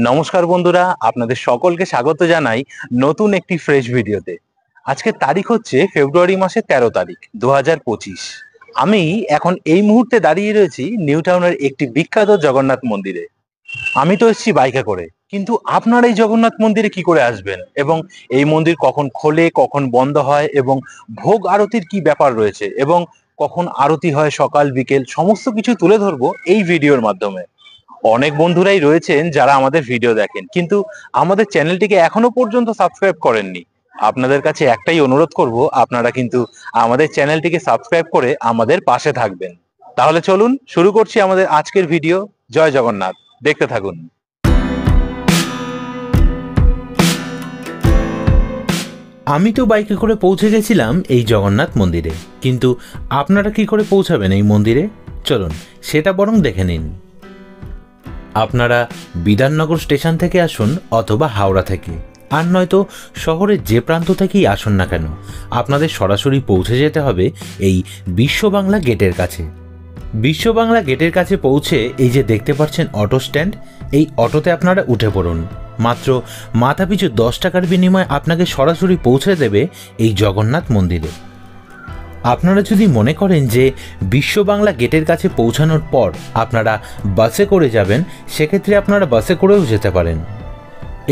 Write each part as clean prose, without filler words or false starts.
নমস্কার বন্ধুরা, আপনাদের সকলকে স্বাগত জানাই নতুন একটি ফ্রেশ ভিডিওতে। আজকে তারিখ হচ্ছে ফেব্রুয়ারি মাসের 13 তারিখ 2025। আমি এখন এই মুহূর্তে দাঁড়িয়ে রয়েছি নিউ টাউনের একটি বিখ্যাত জগন্নাথ মন্দিরে। আমি তো এসেছি বাইকে করে, কিন্তু আপনারা এই জগন্নাথ মন্দিরে কি করে আসবেন এবং এই মন্দির কখন খোলে, কখন বন্ধ হয় এবং ভোগ আরতির কি ব্যাপার রয়েছে এবং কখন আরতি হয় সকাল বিকেল, সমস্ত কিছু তুলে ধরবো এই ভিডিওর মাধ্যমে। অনেক বন্ধুরাই রয়েছেন যারা আমাদের ভিডিও দেখেন, কিন্তু আমাদের চ্যানেলটিকে এখনো পর্যন্ত সাবস্ক্রাইব করেননি। আপনাদের কাছে একটাই অনুরোধ করব, আপনারা কিন্তু আমাদের চ্যানেলটিকে সাবস্ক্রাইব করে আমাদের পাশে থাকবেন। তাহলে চলুন শুরু করছি আমাদের আজকের ভিডিও। জয় জগন্নাথ, দেখতে থাকুন। আমি তো বাইকে করে পৌঁছে গেছিলাম এই জগন্নাথ মন্দিরে, কিন্তু আপনারা কি করে পৌঁছাবেন এই মন্দিরে চলুন সেটা বরং দেখে নিন। আপনারা বিধাননগর স্টেশন থেকে আসুন অথবা হাওড়া থেকে, আর নয়তো শহরের যে প্রান্ত থেকেই আসুন না কেন, আপনাদের সরাসরি পৌঁছে যেতে হবে এই বিশ্ব বাংলা গেটের কাছে। বিশ্ব বাংলা গেটের কাছে পৌঁছে এই যে দেখতে পাচ্ছেন অটো স্ট্যান্ড, এই অটোতে আপনারা উঠে পড়ুন। মাত্র মাথাপিছু 10 টাকার বিনিময়ে আপনাকে সরাসরি পৌঁছে দেবে এই জগন্নাথ মন্দিরে। আপনারা যদি মনে করেন যে বিশ্ব বাংলা গেটের কাছে পৌঁছানোর পর আপনারা বাসে করে যাবেন, সেক্ষেত্রে আপনারা বাসে করেও যেতে পারেন।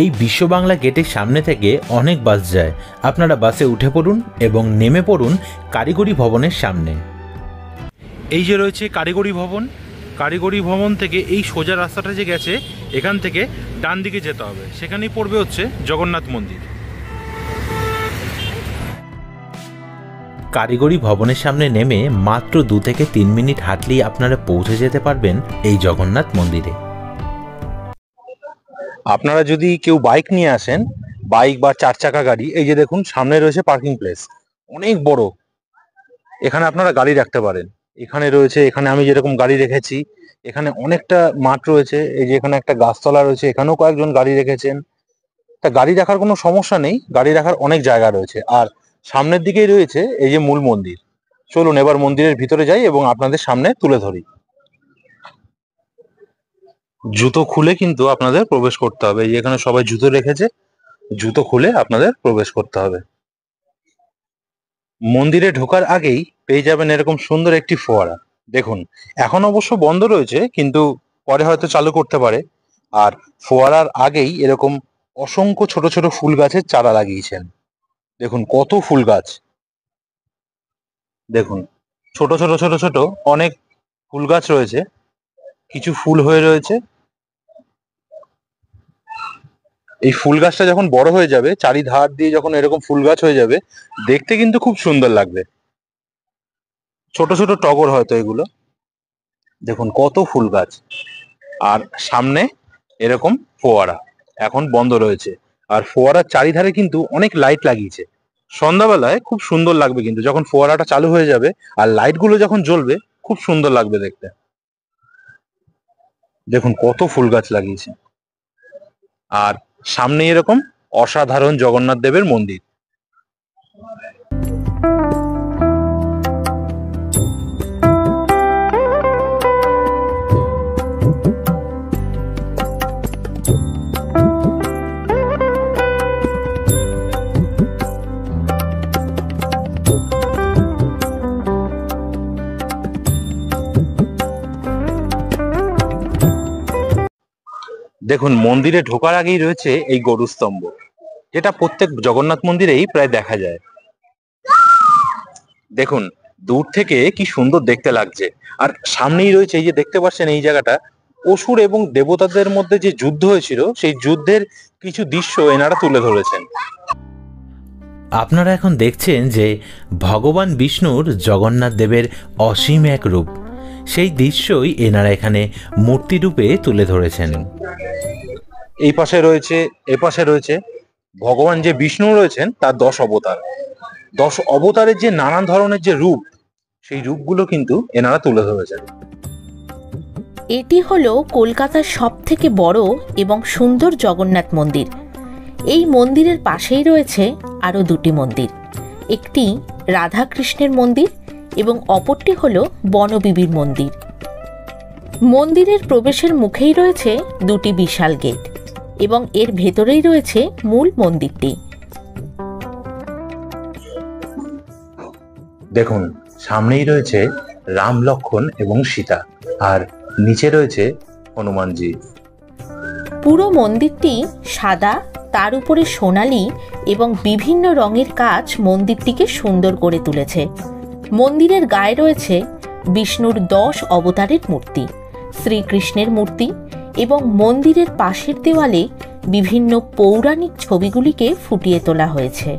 এই বিশ্ব বাংলা গেটের সামনে থেকে অনেক বাস যায়, আপনারা বাসে উঠে পড়ুন এবং নেমে পড়ুন কারিগরি ভবনের সামনে। এই যে রয়েছে কারিগরি ভবন, কারিগরি ভবন থেকে এই সোজা রাস্তাটা যে গেছে, এখান থেকে ডান দিকে যেতে হবে, সেখানেই পড়বে হচ্ছে জগন্নাথ মন্দির। কারিগরি ভবনের সামনে নেমে মাত্র 2 থেকে 3 মিনিট হাঁটলেই আপনারা পৌঁছে যেতে পারবেন এই জগন্নাথ মন্দিরে। আপনারা যদি কেউ বাইক নিয়ে আসেন, বাইক বা 4 চাকা গাড়ি, এই যে দেখুন সামনে রয়েছে পার্কিং প্লেস, অনেক বড়। এখানে আপনারা গাড়ি রাখতে পারেন। এখানে রয়েছে, এখানে আমি যেরকম গাড়ি রেখেছি, এখানে অনেকটা মাঠ রয়েছে। এই যে এখানে একটা গাছতলা রয়েছে, এখানেও কয়েকজন গাড়ি রেখেছেন। তা গাড়ি রাখার কোনো সমস্যা নেই, গাড়ি রাখার অনেক জায়গা রয়েছে। আর সামনের দিকেই রয়েছে এই যে মূল মন্দির। চলুন এবার মন্দিরের ভিতরে যাই এবং আপনাদের সামনে তুলে ধরি। জুতো খুলে কিন্তু আপনাদের প্রবেশ করতে হবে। এই যে এখানে সবাই জুতো রেখেছে, জুতো খুলে আপনাদের প্রবেশ করতে হবে। মন্দিরে ঢোকার আগেই পেয়ে যাবেন এরকম সুন্দর একটি ফোয়ারা। দেখুন এখন অবশ্য বন্ধ রয়েছে, কিন্তু পরে হয়তো চালু করতে পারে। আর ফোয়ারার আগেই এরকম অসংখ্য ছোট ছোট ফুল গাছের চারা লাগিয়েছেন। দেখুন কত ফুল গাছ, দেখুন ছোট ছোট ছোট ছোট অনেক ফুল গাছ রয়েছে, কিছু ফুল হয়ে রয়েছে। এই ফুল গাছটা যখন বড় হয়ে যাবে, চারিধার দিয়ে যখন এরকম ফুল গাছ হয়ে যাবে, দেখতে কিন্তু খুব সুন্দর লাগবে। ছোট ছোট টগর হয়তো এগুলো। দেখুন কত ফুল গাছ, আর সামনে এরকম ফোয়ারা এখন বন্ধ রয়েছে। আর ফোয়ারার চারিধারে কিন্তু অনেক লাইট লাগিয়েছে। সন্ধ্যাবেলায় খুব সুন্দর লাগবে কিন্তু, যখন ফোয়ারাটা চালু হয়ে যাবে আর লাইট গুলো যখন জ্বলবে, খুব সুন্দর লাগবে দেখতে। দেখুন কত ফুল গাছ লাগিয়েছে। আর সামনে এরকম অসাধারণ জগন্নাথ দেবের মন্দির। দেখুন মন্দিরে ঢোকার আগেই রয়েছে এই গরুস্তম্ভ, যেটা প্রত্যেক জগন্নাথ মন্দিরেই প্রায় দেখা যায়। দেখুন দূর থেকে কি সুন্দর দেখতে লাগছে। আর সামনেই রয়েছে, এই যে দেখতে পাচ্ছেন এই জায়গাটা, অসুর এবং দেবতাদের মধ্যে যে যুদ্ধ হয়েছিল, সেই যুদ্ধের কিছু দৃশ্য এনারা তুলে ধরেছেন। আপনারা এখন দেখছেন যে ভগবান বিষ্ণুর জগন্নাথ দেবের অসীম এক রূপ, সেই দৃশ্যই এনারা এখানে মূর্তি রূপে তুলে ধরেছেন। এই পাশে রয়েছে, এ পাশে রয়েছে ভগবান যে বিষ্ণু রয়েছেন তার 10 অবতার। 10 অবতারের যে নানান ধরনের যে রূপ, সেই রূপগুলো কিন্তু এনারা তুলে ধরেছেন। এটি হলো কলকাতার সবথেকে বড় এবং সুন্দর জগন্নাথ মন্দির। এই মন্দিরের পাশেই রয়েছে আরও 2টি মন্দির, একটি রাধাকৃষ্ণের মন্দির এবং অপরটি হলো বনবিবির মন্দির। মন্দিরের প্রবেশের মুখেই রয়েছে 2টি বিশাল গেট। এবং এর ভেতরেই রয়েছে মূল মন্দিরটি। দেখুন, সামনেই রয়েছে রাম, লক্ষ্মণ এবং সীতা, আর নিচে রয়েছে হনুমানজি। পুরো মন্দিরটি সাদা, তার উপরে সোনালী এবং বিভিন্ন রঙের কাজ মন্দিরটিকে সুন্দর করে তুলেছে। মন্দিরের গায়ে রয়েছে বিষ্ণুর 10 অবতারের মূর্তি, শ্রীকৃষ্ণের মূর্তি এবং মন্দিরের পাশের দেওয়ালে বিভিন্ন পৌরাণিক ছবিগুলিকে ফুটিয়ে তোলা হয়েছে।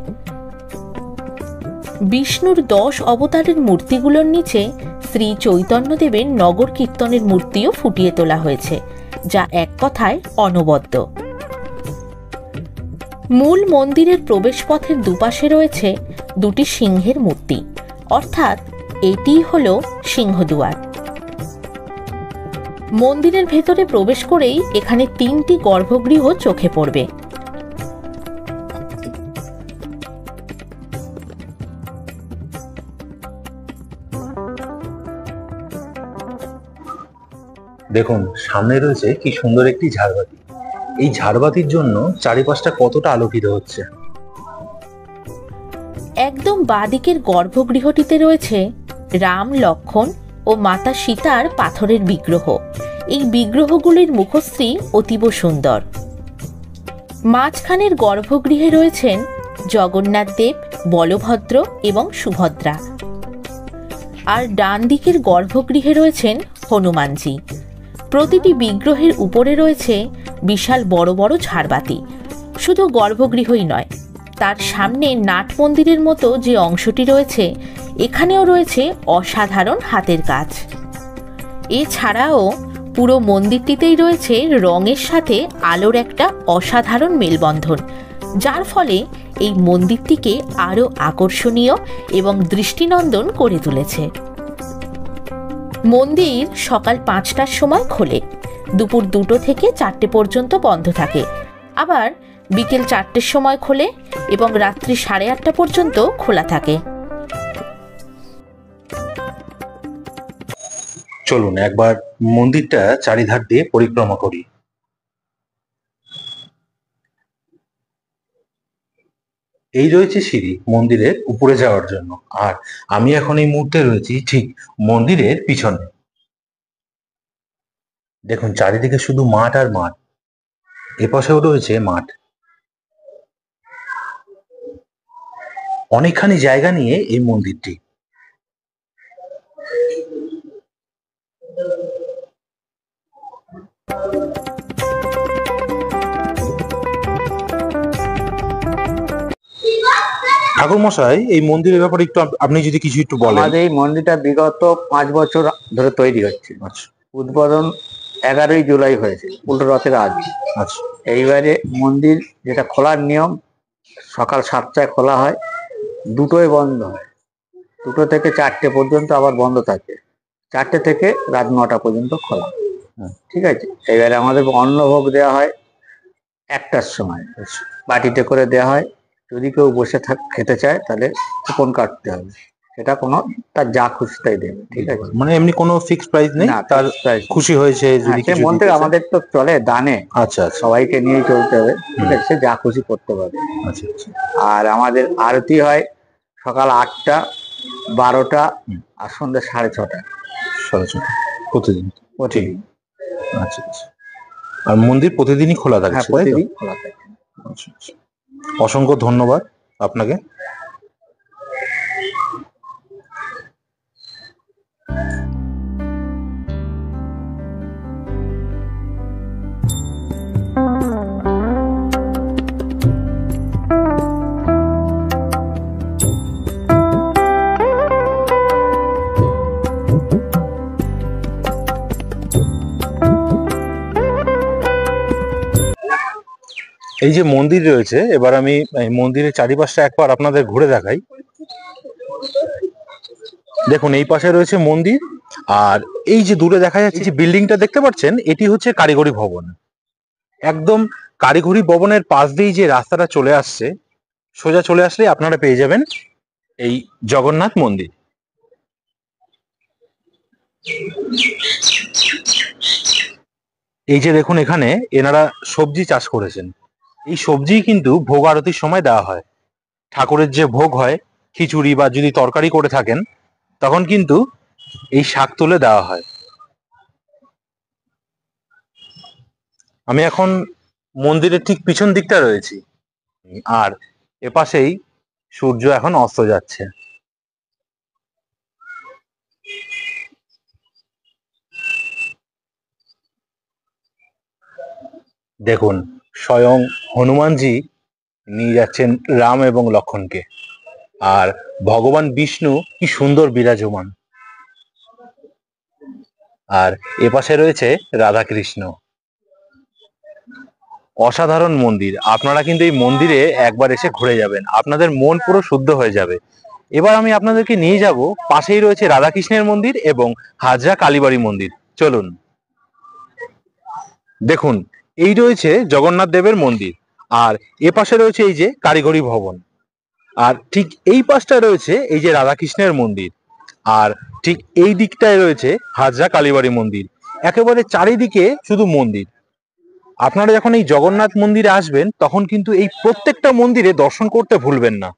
বিষ্ণুর 10 অবতারের মূর্তিগুলোর নিচে শ্রী চৈতন্যদেবের নগর কীর্তনের মূর্তিও ফুটিয়ে তোলা হয়েছে, যা এক কথায় অনবদ্য। মূল মন্দিরের প্রবেশপথের দুপাশে রয়েছে দুটি সিংহের মূর্তি, অর্থাৎ এটিই হল সিংহদুয়ার। মন্দিরের ভেতরে প্রবেশ করেই এখানে 3টি গর্ভগৃহ চোখে পড়বে। দেখুন, সামনে রয়েছে কি সুন্দর একটি ঝাড়বাতি। এই ঝাড়বাতির জন্য চারিপাশটা কতটা আলোকিত হচ্ছে। একদম বাঁদিকের গর্ভগৃহটিতে রয়েছে রাম, লক্ষ্মণ ও মাতা সীতার পাথরের বিগ্রহ। এই বিগ্রহগুলির মুখশ্রী অতীব সুন্দর। মাঝখানের গর্ভগৃহে রয়েছেন জগন্নাথ দেব, বলভদ্র এবং সুভদ্রা, আর ডান দিকের গর্ভগৃহে রয়েছেন হনুমানজি। প্রতিটি বিগ্রহের উপরে রয়েছে বিশাল বড় বড় ঝাড়বাতি। শুধু গর্ভগৃহই নয়, তার সামনে নাট মন্দিরের মতো যে অংশটি রয়েছে, এখানেও রয়েছে অসাধারণ হাতের কাজ। এছাড়াও পুরো মন্দিরটিতেই রয়েছে রঙের সাথে আলোর একটা অসাধারণ মেলবন্ধন, যার ফলে এই মন্দিরটিকে আরও আকর্ষণীয় এবং দৃষ্টিনন্দন করে তুলেছে। মন্দির সকাল 5টার সময় খোলে, দুপুর 2টো থেকে 4টে পর্যন্ত বন্ধ থাকে, আবার বিকেল 4টের সময় খোলে এবং রাত্রি 8:30 পর্যন্ত খোলা থাকে। চলুন একবার মন্দিরটা চারিধার দিয়ে পরিক্রমা করি। এই রয়েছে সিঁড়ি মন্দিরের উপরে যাওয়ার জন্য, আর আমি এখন এই মুহূর্তে রয়েছি ঠিক মন্দিরের পিছনে। দেখুন, চারিদিকে শুধু মাঠ আর মাঠ, এপাশেও রয়েছে মাঠ। অনেকখানি জায়গা নিয়ে এই মন্দিরটি। ঠাকুর মশাই, এই মন্দিরের ব্যাপারে একটু আপনি যদি কিছু একটু বলেন। আমাদের এই মন্দিরটা বিগত 5 বছর ধরে তৈরি হচ্ছে। আচ্ছা উদ্বোধন 11ই জুলাই হয়েছে, উল্টো রথের আগে। আচ্ছা। এইবারে মন্দির যেটা খোলার নিয়ম, সকাল 7টায় খোলা হয়, 2টোয় বন্ধ হয়, 2টো থেকে 4টে পর্যন্ত আবার বন্ধ থাকে, 4টে থেকে রাত 9টা পর্যন্ত খোলা। ঠিক আছে। এবারে আমাদের অন্নভোগ দেওয়া হয় 1টার সময়, বাটিতে করে দেওয়া হয়। যদি কেউ বসে খেতে চায় তাহলে কুপন কাটতে হবে, সেটা কোনো তার যা খুশি তাই দেবে। ঠিক আছে, মানে এমনি কোনো ফিক্সড প্রাইস নেই, তার খুশি হয়েছে যদি কিছু মন থেকে। আমাদের তো চলে দানে। আচ্ছা আচ্ছা। সবাইকে নিয়ে চলতে হবে, ঠিক আছে, সে যা খুশি করতে পারে। আচ্ছা আচ্ছা। আর আমাদের আরতি হয় সকাল 8টা, 12টা আর সন্ধ্যে 6:30। 6:30 প্রতিদিন? প্রতিদিন। আচ্ছা আচ্ছা। আর মন্দির প্রতিদিনই খোলা থাকে? হ্যাঁ, প্রতিদিন খোলা থাকে। আচ্ছা আচ্ছা। অসংখ্য ধন্যবাদ আপনাকে। এই যে মন্দির রয়েছে, এবার আমি মন্দিরের চারিপাশটা একবার আপনাদের ঘুরে দেখাই। দেখুন, এই পাশে রয়েছে মন্দির, আর এই যে দূরে দেখা যাচ্ছে যে বিল্ডিংটা দেখতে পাচ্ছেন, এটি হচ্ছে কারিগরি ভবন। একদম কারিগরি ভবনের পাশ দিয়েই যে রাস্তাটা চলে আসছে, সোজা চলে আসলে আপনারা পেয়ে যাবেন এই জগন্নাথ মন্দির। এই যে দেখুন, এখানে এনারা সবজি চাষ করেছেন। এই সবজি কিন্তু ভোগ আরতির সময় দেওয়া হয়। ঠাকুরের যে ভোগ হয়, খিচুড়ি বা যদি তরকারি করে থাকেন, তখন কিন্তু এই শাক তুলে দেওয়া হয়। আমি এখন মন্দিরের ঠিক পিছন দিকটা রয়েছি, আর এপাশেই সূর্য এখন অস্ত যাচ্ছে। দেখুন, স্বয়ং হনুমানজি নিয়ে যাচ্ছেন রাম এবং লক্ষণকে, আর ভগবান বিষ্ণু কি সুন্দর বিরাজমান। আর এপাশে রয়েছে রাধা কৃষ্ণ। অসাধারণ মন্দির। আপনারা কিন্তু এই মন্দিরে একবার এসে ঘুরে যাবেন, আপনাদের মন পুরো শুদ্ধ হয়ে যাবে। এবার আমি আপনাদেরকে নিয়ে যাব, পাশেই রয়েছে রাধাকৃষ্ণের মন্দির এবং হাজরা কালীবাড়ি মন্দির। চলুন। দেখুন, এই রয়েছে জগন্নাথ দেবের মন্দির, আর এ পাশে রয়েছে এই যে কারিগরি ভবন, আর ঠিক এই পাশটা রয়েছে এই যে রাধাকৃষ্ণের মন্দির, আর ঠিক এই দিকটায় রয়েছে হাজরা কালীবাড়ি মন্দির। একেবারে চারিদিকে শুধু মন্দির। আপনারা যখন এই জগন্নাথ মন্দিরে আসবেন, তখন কিন্তু এই প্রত্যেকটা মন্দিরে দর্শন করতে ভুলবেন না।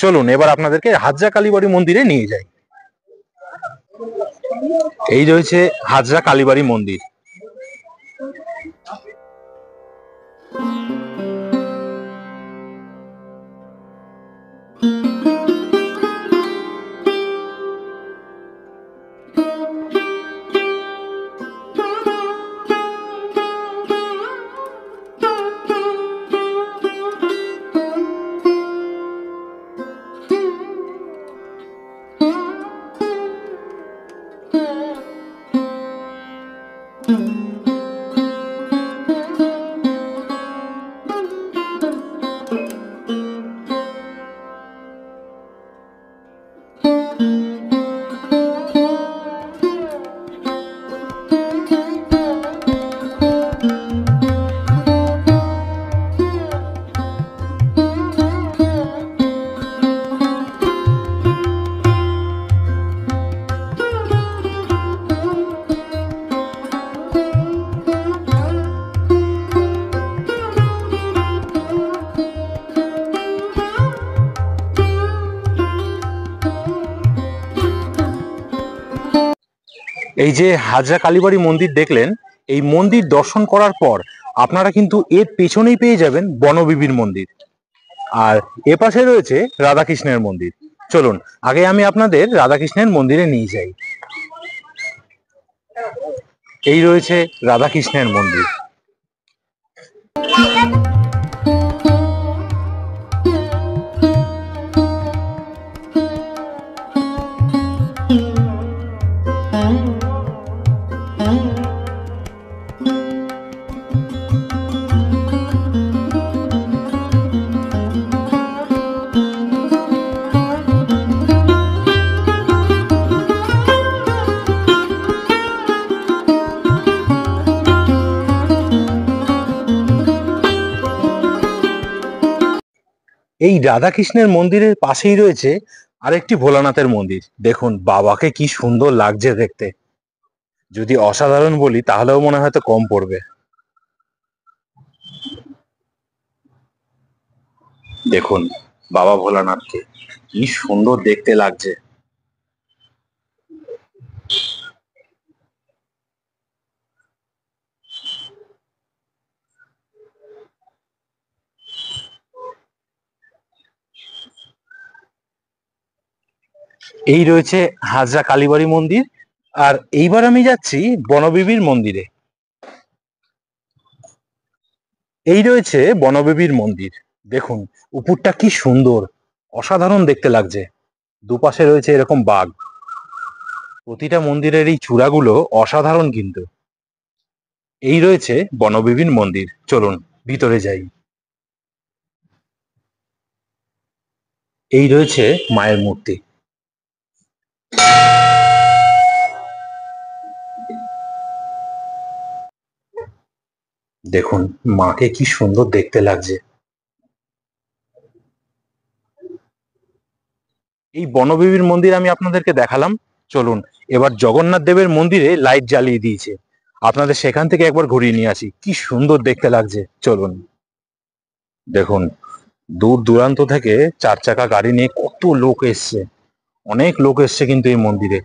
চলুন এবার আপনাদেরকে হাজরা কালীবাড়ি মন্দিরে নিয়ে যাই। এই রয়েছে হাজরা কালীবাড়ি মন্দির। এই যে হাজরা কালীবাড়ি মন্দির দেখলেন, এই মন্দির দর্শন করার পর আপনারা কিন্তু এর পেছনেই পেয়ে যাবেন বনবিবির মন্দির, আর এ পাশে রয়েছে রাধাকৃষ্ণের মন্দির। চলুন আগে আমি আপনাদের রাধাকৃষ্ণের মন্দিরে নিয়ে যাই। এই রয়েছে রাধাকৃষ্ণের মন্দির। এই রাধাকৃষ্ণের মন্দিরের পাশেই রয়েছে আরেকটি ভোলানাথের মন্দির। দেখুন বাবাকে কি সুন্দর লাগছে দেখতে। যদি অসাধারণ বলি তাহলেও মনে হয়তো কম পড়বে। দেখুন বাবা ভোলানাথকে কি সুন্দর দেখতে লাগছে। এই রয়েছে হাজরা কালীবাড়ি মন্দির, আর এইবার আমি যাচ্ছি বনবিবির মন্দিরে। এই রয়েছে বনবিবির মন্দির। দেখুন উপরটা কি সুন্দর, অসাধারণ দেখতে লাগছে। দুপাশে রয়েছে এরকম বাঘ। প্রতিটা মন্দিরের এই চূড়াগুলো অসাধারণ কিন্তু। এই রয়েছে বনবিবির মন্দির। চলুন ভিতরে যাই। এই রয়েছে মায়ের মূর্তি। দেখুন মাকে কি সুন্দর দেখতে লাগছে। এই বনবিবির মন্দির আমি আপনাদেরকে দেখালাম। চলুন এবার জগন্নাথ দেবের মন্দিরে লাইট জ্বালিয়ে দিয়েছে, আপনাদের সেখান থেকে একবার ঘুরিয়ে নিয়ে আসি। কি সুন্দর দেখতে লাগছে, চলুন। দেখুন, দূর দূরান্ত থেকে 4 চাকা গাড়ি নিয়ে কত লোক এসছে, অনেক লোক এসছে কিন্তু এই মন্দিরে।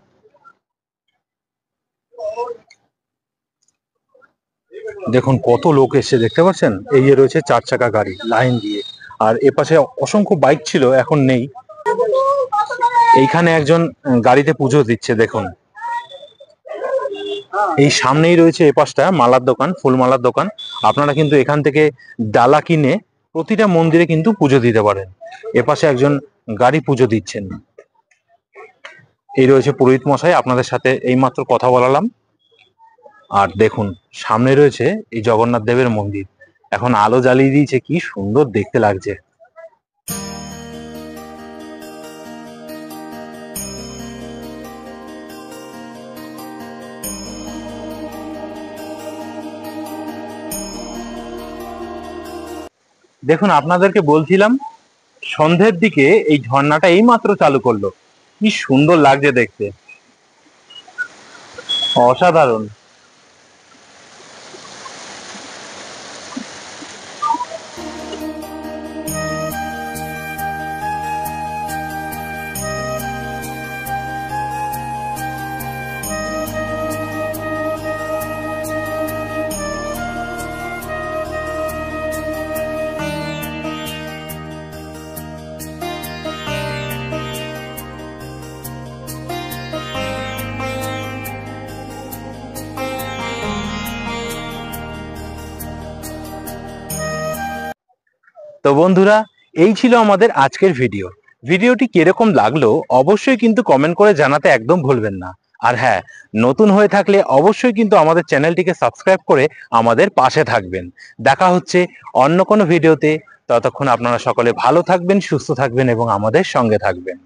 দেখুন কত লোক এসছে, দেখতে পাচ্ছেন? এই যে রয়েছে 4 চাকা গাড়ি লাইন দিয়ে, আর এপাশে অসংখ্য বাইক ছিল, এখন নেই। এইখানে একজন গাড়িতে পুজো দিচ্ছে, দেখুন। এই সামনেই রয়েছে এপাশটা মালার দোকান, ফুলমালার দোকান। আপনারা কিন্তু এখান থেকে ডালা কিনে প্রতিটা মন্দিরে কিন্তু পুজো দিতে পারেন। এপাশে একজন গাড়ি পুজো দিচ্ছেন। এই রয়েছে পুরোহিত মশাই, আপনাদের সাথে এইমাত্র কথা বলালাম। আর দেখুন সামনে রয়েছে এই জগন্নাথ দেবের মন্দির, এখন আলো জ্বালিয়ে দিয়েছে, কি সুন্দর দেখতে লাগছে। দেখুন, আপনাদেরকে বলছিলাম সন্ধ্যের দিকে এই ঝর্ণাটা এইমাত্র চালু করলো, কি সুন্দর লাগছে দেখতে, অসাধারণ। তো বন্ধুরা, এই ছিল আমাদের আজকের ভিডিও। ভিডিওটি কিরকম লাগলো অবশ্যই কিন্তু কমেন্ট করে জানাতে একদম ভুলবেন না। আর হ্যাঁ, নতুন হয়ে থাকলে অবশ্যই কিন্তু আমাদের চ্যানেলটিকে সাবস্ক্রাইব করে আমাদের পাশে থাকবেন। দেখা হচ্ছে অন্য কোনো ভিডিওতে। ততক্ষণ আপনারা সকলে ভালো থাকবেন, সুস্থ থাকবেন এবং আমাদের সঙ্গে থাকবেন।